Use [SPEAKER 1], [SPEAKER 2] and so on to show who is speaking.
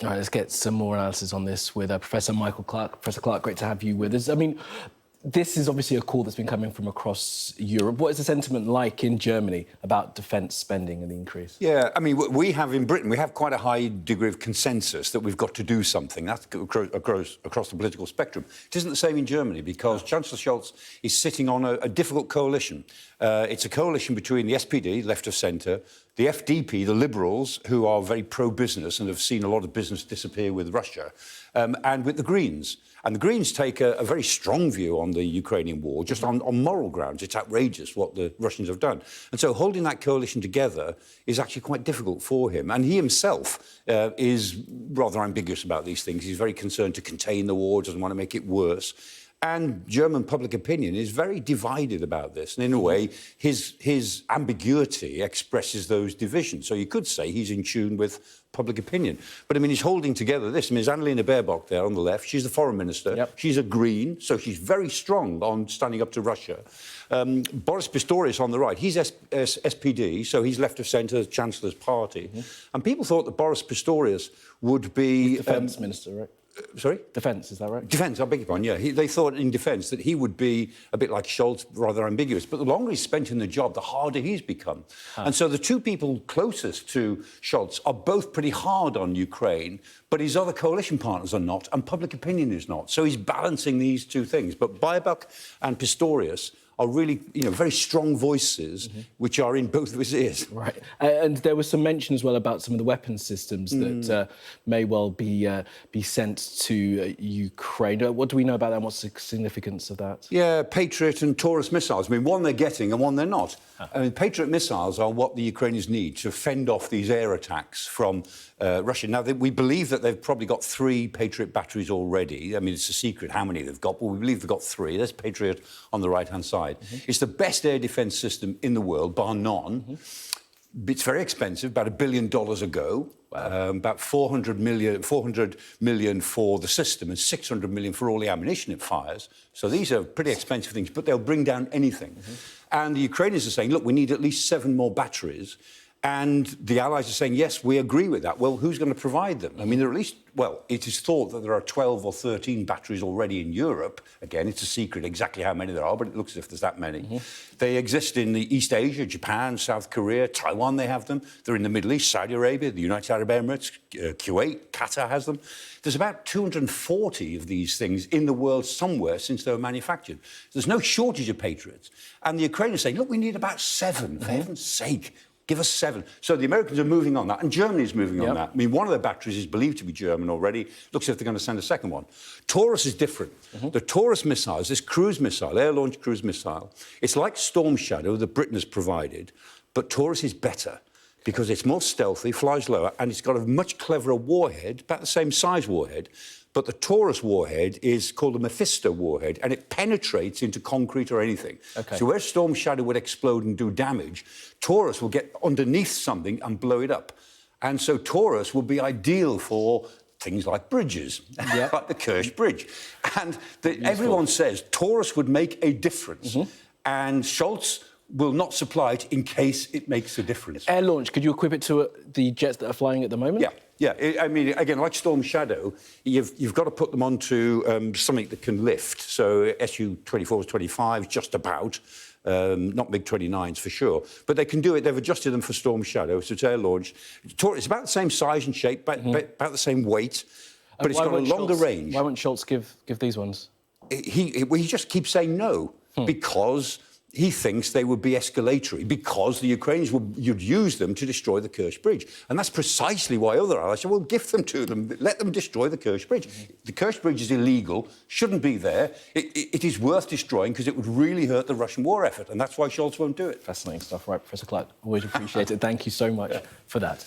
[SPEAKER 1] All right, let's get some more analysis on this with Professor Michael Clarke. Professor Clarke, great to have you with us. I mean, this is obviously a call that's been coming from across Europe. What is the sentiment like in Germany about defence spending and the increase?
[SPEAKER 2] Yeah, I mean, we have in Britain, we have quite a high degree of consensus that we've got to do something. That's across the political spectrum. It isn't the same in Germany because Chancellor Scholz is sitting on a difficult coalition. It's a coalition between the SPD, left of centre, the FDP, the Liberals, who are very pro-business and have seen a lot of business disappear with Russia, and with the Greens. And the Greens take a very strong view on the Ukrainian war, just on moral grounds. It's outrageous what the Russians have done. And so holding that coalition together is actually quite difficult for him. And he himself is rather ambiguous about these things. He's very concerned to contain the war, doesn't want to make it worse. And German public opinion is very divided about this. And in a way, his ambiguity expresses those divisions. So you could say he's in tune with public opinion. But, I mean, he's holding together this. I mean, there's Annalena Baerbock there on the left. She's the foreign minister.
[SPEAKER 1] Yep.
[SPEAKER 2] She's a Green, so she's very strong on standing up to Russia. Boris Pistorius on the right, he's SPD, so he's left of centre, Chancellor's party. And people thought that Boris Pistorius would be...
[SPEAKER 1] Defence minister, right?
[SPEAKER 2] Sorry?
[SPEAKER 1] Defence, is that right?
[SPEAKER 2] Defence, I beg your pardon, yeah. They thought in defence that he would be a bit like Scholz, rather ambiguous. But the longer he's spent in the job, the harder he's become. And so the two people closest to Scholz are both pretty hard on Ukraine, but his other coalition partners are not, and public opinion is not. So he's balancing these two things. But Baerbock and Pistorius are really, very strong voices, which are in both of his ears.
[SPEAKER 1] Right. And there was some mention as well about some of the weapons systems that may well be sent to Ukraine. What do we know about that and what's the significance of that?
[SPEAKER 2] Yeah, Patriot and Taurus missiles. I mean, one they're getting and one they're not. I mean, Patriot missiles are what the Ukrainians need to fend off these air attacks from Russia. Now, we believe that they've probably got 3 Patriot batteries already. I mean, it's a secret how many they've got, but we believe they've got 3. There's Patriot on the right-hand side. It's the best air defence system in the world, bar none. It's very expensive, about $1 billion a go. Wow. About 400 million for the system and 600 million for all the ammunition it fires. So these are pretty expensive things, but they'll bring down anything. And the Ukrainians are saying, look, we need at least 7 more batteries. And the Allies are saying, yes, we agree with that. Well, who's going to provide them? I mean, there are at least, well, it is thought that there are 12 or 13 batteries already in Europe. Again, it's a secret exactly how many there are, but it looks as if there's that many. They exist in the East Asia, Japan, South Korea, Taiwan, they have them. They're in the Middle East, Saudi Arabia, the United Arab Emirates, Kuwait, Qatar has them. There's about 240 of these things in the world somewhere since they were manufactured. There's no shortage of Patriots. And the Ukrainians say, look, we need about 7, for heaven's sake. Give us 7. So the Americans are moving on that, and Germany is moving on that. I mean, one of their batteries is believed to be German already. Looks as if they're going to send a second one. Taurus is different. The Taurus missiles, this cruise missile, air-launched cruise missile, it's like Storm Shadow that Britain has provided, but Taurus is better because it's more stealthy, flies lower, and it's got a much cleverer warhead, about the same size warhead. But the Taurus warhead is called a Mephisto warhead, and it penetrates into concrete or anything. So where Storm Shadow would explode and do damage, Taurus will get underneath something and blow it up. And so Taurus will be ideal for things like bridges, like the Kerch Bridge. And everyone says Taurus would make a difference. And Scholz will not supply it in case it makes a difference.
[SPEAKER 1] Air launch, could you equip it to the jets that are flying at the moment?
[SPEAKER 2] Yeah, I mean, again, like Storm Shadow, you've got to put them onto something that can lift. So Su-24s, 25s, just about. Not MiG-29s for sure. But they can do it. They've adjusted them for Storm Shadow, so it's air-launched. It's about the same size and shape, about the same weight, but it's got a longer range.
[SPEAKER 1] Why won't Scholz give these ones?
[SPEAKER 2] He just keeps saying no, because he thinks they would be escalatory, because the Ukrainians you'd use them to destroy the Kerch Bridge. And that's precisely why other allies said, well, gift them to them, let them destroy the Kerch Bridge. The Kerch Bridge is illegal, shouldn't be there. It is worth destroying because it would really hurt the Russian war effort, and that's why Scholz won't do it.
[SPEAKER 1] Fascinating stuff. Right, Professor Clarke, always appreciate it. Thank you so much for that.